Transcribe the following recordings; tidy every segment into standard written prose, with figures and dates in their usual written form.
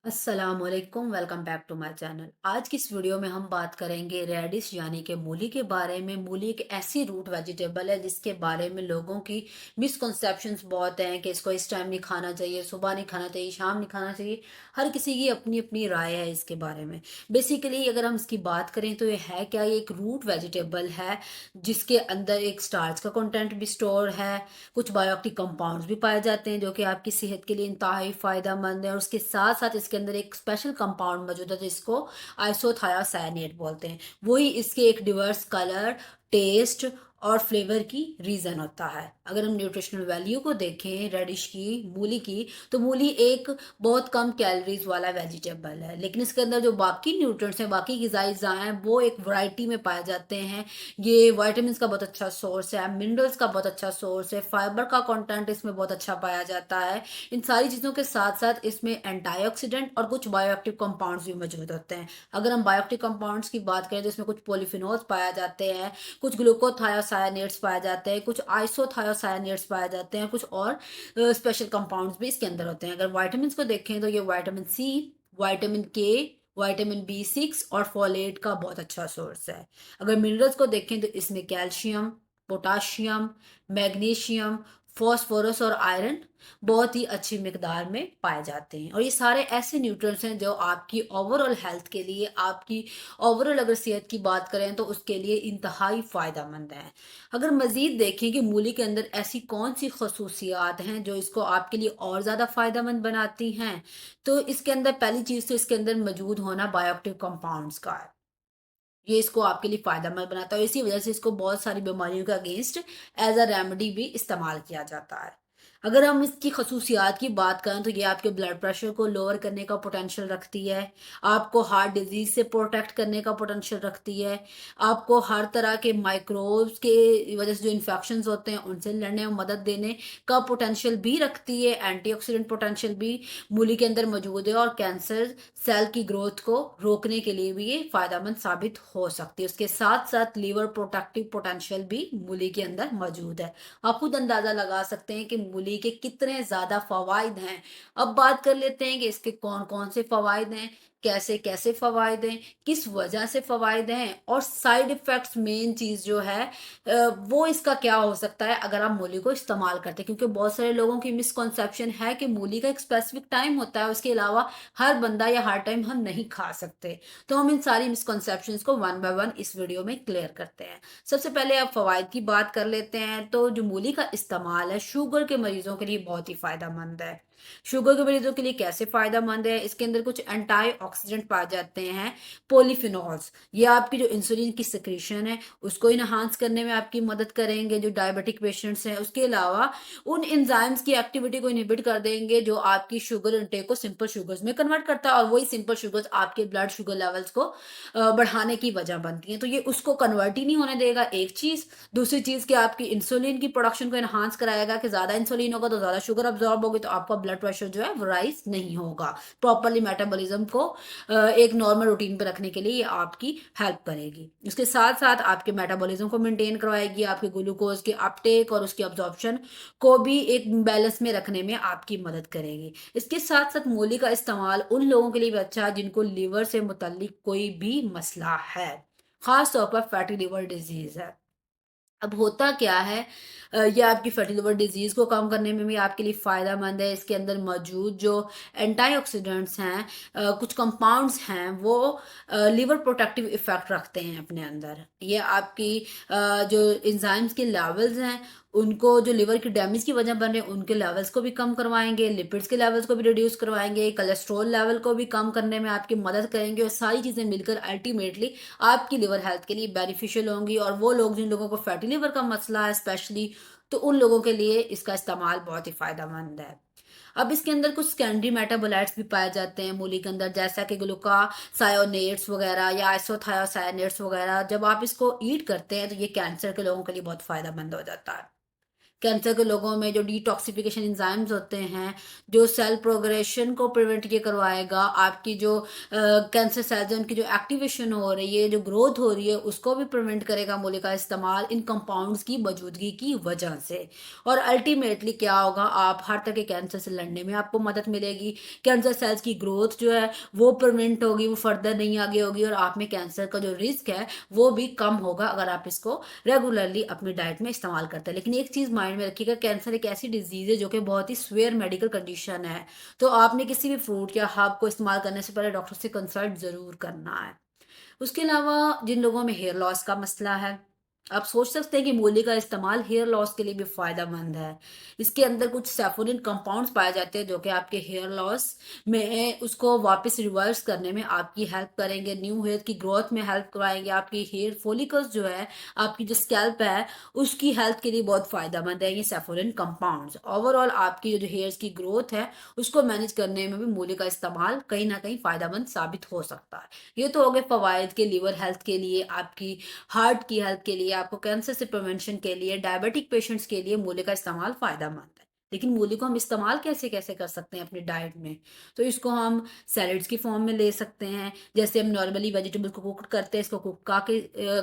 अस्सलामुअलैकुम, welcome back to my channel. आज की इस वीडियो में हम बात करेंगे रेडिश यानी कि मूली के बारे में। मूली एक ऐसी रूट वेजिटेबल है जिसके बारे में लोगों की मिसकंसेप्शंस बहुत हैं कि इसको इस टाइम नहीं खाना चाहिए, सुबह नहीं खाना चाहिए, शाम नहीं खाना चाहिए। हर किसी की अपनी अपनी राय है इसके बारे में। बेसिकली अगर हम इसकी बात करें तो ये है क्या, ये एक रूट वेजिटेबल है जिसके अंदर एक स्टार्च का कंटेंट भी स्टोर है। कुछ बायोएक्टिव कंपाउंड्स भी पाए जाते हैं जो कि आपकी सेहत के लिए इंतहाई फ़ायदेमंद है, और उसके साथ साथ इसके अंदर एक स्पेशल कंपाउंड मौजूद है जिसको आइसोथायोसाइनेट बोलते हैं। वही इसके एक डिवर्स कलर, टेस्ट और फ्लेवर की रीज़न होता है। अगर हम न्यूट्रिशनल वैल्यू को देखें रेडिश की, मूली की, तो मूली एक बहुत कम कैलोरीज वाला वेजिटेबल है, लेकिन इसके अंदर जो बाकी न्यूट्रिएंट्स हैं, बाकी ग़िज़ाई अज़्ज़ा हैं, वो एक वैरायटी में पाए जाते हैं। ये विटामिन्स का बहुत अच्छा सोर्स है, मिनरल्स का बहुत अच्छा सोर्स है, फाइबर का कंटेंट इसमें बहुत अच्छा पाया जाता है। इन सारी चीज़ों के साथ-साथ इसमें एंटीऑक्सीडेंट और कुछ बायोएक्टिव कंपाउंड्स भी मौजूद होते हैं। अगर हम बायोएक्टिव कंपाउंड्स की बात करें तो इसमें कुछ पॉलीफिनोल्स पाए जाते हैं, कुछ ग्लूकोथायोसायानेट्स पाए जाते हैं, कुछ आइसोथायोसायानेट्स पाए जाते हैं, कुछ और स्पेशल कंपाउंड्स भी इसके अंदर होते हैं। अगर विटामिन्स को देखें तो ये विटामिन सी, विटामिन के, विटामिन बी6 और फोलेट का बहुत अच्छा सोर्स है। अगर मिनरल्स को देखें तो इसमें कैल्शियम, पोटाशियम, मैग्नीशियम, फास्फोरस और आयरन बहुत ही अच्छी मिकदार में पाए जाते हैं, और ये सारे ऐसे न्यूट्रिएंट्स हैं जो आपकी ओवरऑल हेल्थ के लिए, आपकी ओवरऑल अगर सेहत की बात करें तो उसके लिए इंतहाई फ़ायदेमंद हैं। अगर मज़ीद देखें कि मूली के अंदर ऐसी कौन सी खसूसियात हैं जो इसको आपके लिए और ज़्यादा फ़ायदेमंद बनाती हैं, तो इसके अंदर पहली चीज़ तो इसके अंदर मौजूद होना बायोएक्टिव कंपाउंड्स का है। ये इसको आपके लिए फ़ायदेमंद बनाता है, इसी वजह से इसको बहुत सारी बीमारियों के अगेंस्ट एज़ अ रेमेडी भी इस्तेमाल किया जाता है। अगर हम इसकी खसूसियात की बात करें तो ये आपके ब्लड प्रेशर को लोअर करने का पोटेंशियल रखती है, आपको हार्ट डिज़ीज़ से प्रोटेक्ट करने का पोटेंशियल रखती है, आपको हर तरह के माइक्रोब्स के वजह से जो इन्फेक्शंस होते हैं उनसे लड़ने में मदद देने का पोटेंशियल भी रखती है। एंटीऑक्सीडेंट पोटेंशियल भी मूली के अंदर मौजूद है, और कैंसर सेल की ग्रोथ को रोकने के लिए भी ये फ़ायदेमंद साबित हो सकती है। उसके साथ-साथ लीवर प्रोटेक्टिव पोटेंशियल भी मूली के अंदर मौजूद है। आप खुद अंदाज़ा लगा सकते हैं कि मूली के कितने ज़्यादा फ़वाइद हैं। अब बात कर लेते हैं कि इसके कौन-कौन से फ़वाइद हैं, कैसे-कैसे फ़वाइद हैं, किस वजह से फ़वाइद हैं, और साइड इफ़ेक्ट्स मेन चीज़ जो है वो इसका क्या हो सकता है अगर आप मूली को इस्तेमाल करते हैं। क्योंकि बहुत सारे लोगों की मिसकंसेप्शन है कि मूली का एक स्पेसिफ़िक टाइम होता है, उसके अलावा हर बंदा या हर टाइम हम नहीं खा सकते। तो हम इन सारी मिसकंसेप्शंस को वन बाय वन इस वीडियो में क्लियर करते हैं। सबसे पहले आप फ़वाइद की बात कर लेते हैं, तो जो मूली का इस्तेमाल है शुगर के मरीज़ों के लिए बहुत ही फ़ायदेमंद है। शुगर के मरीज़ों के लिए कैसे फ़ायदेमंद है? इसके अंदर कुछ एंटीऑक्सीडेंट पाए जाते हैं, पॉलीफिनोल्स। ये आपकी जो इंसुलिन की सिक्रीशन है उसको एनहांस करने में आपकी मदद करेंगे, जो डायबिटिक पेशेंट्स हैं। उसके अलावा उन एंजाइम्स की एक्टिविटी को इनहिबिट कर देंगे जो आपकी शुगर इनटेक को सिंपल शुगर्स में कन्वर्ट करता है, और वही सिंपल शुगर्स आपके ब्लड शुगर लेवल्स को बढ़ाने की वजह बनती हैं। तो ये उसको कन्वर्ट ही नहीं होने देगा, एक चीज़। दूसरी चीज़ कि आपकी इंसुलिन की प्रोडक्शन को एनहांस कराएगा कि ज़्यादा इंसुलिन होगा तो ज़्यादा शुगर अब्ज़ॉर्ब होगी, तो आपका ब्लड प्रेशर जो है वो राइज़ नहीं होगा। प्रॉपर्ली मेटाबॉलिज़्म को एक नॉर्मल रूटीन पे रखने के लिए ये आपकी हेल्प करेगी। इसके साथ-साथ आपके मेटाबॉलिज़्म को मेंटेन करवाएगी, आपके ग्लूकोज़ के अपटेक और उसकी अब्ज़ॉर्प्शन को भी एक बैलेंस में रखने में आपकी मदद करेगी। इसके साथ-साथ मूली का इस्तेमाल उन लोगों के लिए भी अच्छा है जिनको लिवर से मुतल्लिक कोई भी मसला है, ख़ास तौर पर फैटी लिवर डिज़ीज़ है। अब होता क्या है, ये आपकी फैटी लिवर डिजीज़ को कम करने में भी आपके लिए फ़ायदेमंद है। इसके अंदर मौजूद जो एंटीऑक्सीडेंट्स हैं, कुछ कंपाउंड्स हैं, वो लिवर प्रोटेक्टिव इफ़ेक्ट रखते हैं अपने अंदर। ये आपकी जो एंजाइम्स के लेवल्स हैं, उनको जो लिवर की डैमेज की वजह बन रहे हैं, उनके लेवल्स को भी कम करवाएँगे, लिपिड्स के लेवल्स को भी रिड्यूस करवाएँगे, कोलेस्ट्रॉल लेवल को भी कम करने में आपकी मदद करेंगे, और सारी चीज़ें मिलकर अल्टीमेटली आपकी लिवर हेल्थ के लिए बेनिफिशियल होंगी। और वो लोग जिन लोगों को फैटी लिवर का मसला है स्पेशली, तो उन लोगों के लिए इसका इस्तेमाल बहुत ही फ़ायदेमंद है। अब इसके अंदर कुछ सेकेंडरी मेटाबोलाइट्स भी पाए जाते हैं मूली के अंदर, जैसा कि ग्लूकासायोनेट्स वगैरह या आइसोथायोसायानेट्स वगैरह। जब आप इसको ईट करते हैं तो ये कैंसर के लोगों के लिए बहुत फ़ायदेमंद हो जाता है। कैंसर के लोगों में जो डिटॉक्सिफिकेशन एंजाइम्स होते हैं, जो सेल प्रोग्रेशन को प्रिवेंट ये करवाएगा, आपकी जो कैंसर सेल्स हैं उनकी जो एक्टिवेशन हो रही है, जो ग्रोथ हो रही है, उसको भी प्रिवेंट करेगा मूली का इस्तेमाल इन कंपाउंड्स की मौजूदगी की वजह से। और अल्टीमेटली क्या होगा, आप हर तरह के कैंसर से लड़ने में आपको मदद मिलेगी। कैंसर सेल्स की ग्रोथ जो है वो प्रिवेंट होगी, वो फर्दर नहीं आगे होगी, और आप में कैंसर का जो रिस्क है वो भी कम होगा अगर आप इसको रेगुलरली अपनी डाइट में इस्तेमाल करते हैं। लेकिन एक चीज़ माइंड में रखिएगा, कैंसर एक ऐसी डिजीज़ है जो कि बहुत ही सीवियर मेडिकल कंडीशन है। तो आपने किसी भी फ्रूट या हर्ब को इस्तेमाल करने से पहले डॉक्टर से कंसल्ट ज़रूर करना है। उसके अलावा जिन लोगों में हेयर लॉस का मसला है, आप सोच सकते हैं कि मूली का इस्तेमाल हेयर लॉस के लिए भी फ़ायदेमंद है। इसके अंदर कुछ सैफोनिन कंपाउंड्स पाए जाते हैं जो कि आपके हेयर लॉस में उसको वापस रिवर्स करने में आपकी हेल्प करेंगे, न्यू हेयर की ग्रोथ में हेल्प करवाएँगे, आपकी हेयर फॉलिकल्स जो है, आपकी जो स्कैल्प है, उसकी हेल्थ के लिए बहुत फ़ायदेमंद है ये सैफोनिन कंपाउंड्स। ओवरऑल आपकी जो हेयर्स की ग्रोथ है, उसको मैनेज करने में भी मूली का इस्तेमाल कहीं न कहीं फ़ायदेमंद साबित हो सकता है। ये तो हो गए फ़वाइद के, लिवर हेल्थ के लिए, आपकी हार्ट की हेल्थ के लिए, आपको कैंसर से प्रिवेंशन के लिए, डायबिटिक पेशेंट्स के लिए मूली का इस्तेमाल फ़ायदेमंद है। लेकिन मूली को हम इस्तेमाल कैसे-कैसे कर सकते हैं अपनी डाइट में? तो इसको हम सैलेड्स की फ़ॉर्म में ले सकते हैं, जैसे हम नॉर्मली वेजिटेबल को कुक करते हैं, इसको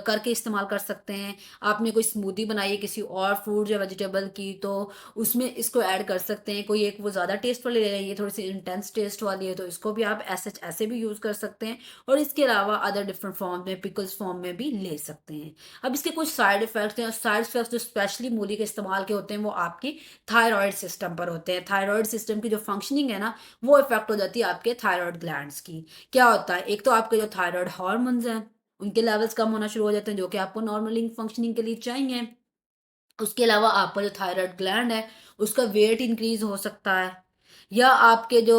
करके इस्तेमाल कर सकते हैं। आपने कोई स्मूदी बनाई है किसी और फ्रूट या वेजिटेबल की, तो उसमें इसको ऐड कर सकते हैं। कोई एक वो ज़्यादा टेस्ट वाली ले रही है, थोड़ी-सी इंटेंस टेस्ट वाली है, तो इसको भी आप ऐसे भी यूज़ कर सकते हैं। और इसके अलावा अदर डिफरेंट फॉर्म में, पिकल्स फॉर्म में भी ले सकते हैं। अब इसके कुछ साइड इफ़ेक्ट्स हैं, और साइड इफ़ेक्ट्स जो स्पेशली मूली के इस्तेमाल के होते हैं, वो आपकी थायरॉइड सिस्टम पर होते हैं। थायरॉइड सिस्टम की जो फंक्शनिंग है ना, वो इफ़ेक्ट हो जाती है आपके थायरॉइड ग्लैंड्स की। क्या होता है, एक तो आपके जो थायरॉइड हार्मोन्स हैं, उनके लेवल्स कम होना शुरू हो जाते हैं, जो कि आपको नॉर्मली फंक्शनिंग के लिए चाहिए। उसके अलावा आपका जो थायरॉइड ग्लैंड है, उसका वेट इंक्रीज़ हो सकता है, या आपके जो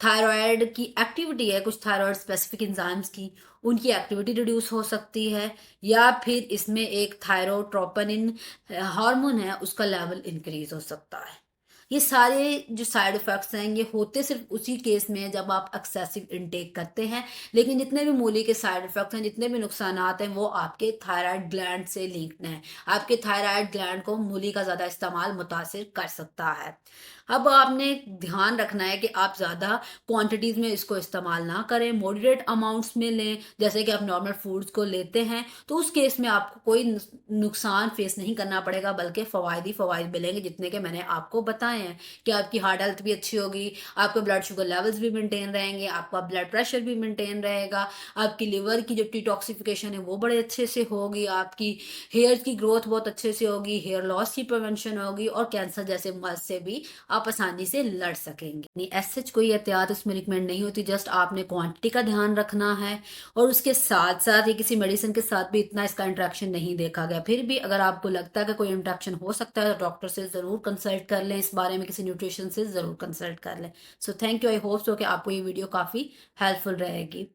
थायरॉइड की एक्टिविटी है, कुछ थायरॉइड स्पेसिफिक एंजाइम्स की, उनकी एक्टिविटी रिड्यूस हो सकती है, या फिर इसमें एक थायरोट्रोपोनिन हार्मोन है, उसका लेवल इंक्रीज़ हो सकता है। ये सारे जो साइड इफ़ेक्ट्स हैं, ये होते सिर्फ़ उसी केस में हैं जब आप एक्सेसिव इनटेक करते हैं। लेकिन जितने भी मूली के साइड इफ़ेक्ट्स हैं, जितने भी नुकसानात हैं, वो आपके थायरॉइड ग्लैंड से लिंक्ड हैं। आपके थायरॉइड ग्लैंड को मूली का ज़्यादा इस्तेमाल मुतासिर कर सकता है। अब आपने ध्यान रखना है कि आप ज़्यादा क्वांटिटीज़ में इसको इस्तेमाल ना करें, मॉडरेट अमाउंट्स में लें। जैसे कि आप नॉर्मल फूड्स को लेते हैं, तो उस केस में आपको कोई नुकसान फेस नहीं करना पड़ेगा, बल्कि फ़वाइद ही फ़वाइद मिलेंगे, जितने के मैंने आपको बताए हैं। कि आपकी हार्ट हेल्थ भी अच्छी होगी, आपके ब्लड शुगर लेवल्स भी मेंटेन रहेंगे, आपका ब्लड प्रेशर भी मेंटेन रहेगा, आपकी लिवर की जो डिटॉक्सिफिकेशन है वो बड़े अच्छे से होगी, आपकी हेयर की ग्रोथ बहुत अच्छे से होगी, हेयर लॉस की प्रिवेंशन होगी, और कैंसर जैसे मर्ज से भी आप आसानी से लड़ सकेंगे। नहीं, ऐसे कोई एहतियात इसमें रिकमेंड नहीं होती, जस्ट आपने क्वांटिटी का ध्यान रखना है। और उसके साथ साथ ये किसी मेडिसिन के साथ भी इतना इसका इंटरेक्शन नहीं देखा गया। फिर भी अगर आपको लगता है कि कोई इंटरेक्शन हो सकता है, तो डॉक्टर से ज़रूर कंसल्ट कर लें, इस बारे में किसी न्यूट्रिशन से ज़रूर कंसल्ट कर लें। So thank you, I hope so कि आपको ये वीडियो काफ़ी हेल्पफुल रहेगी।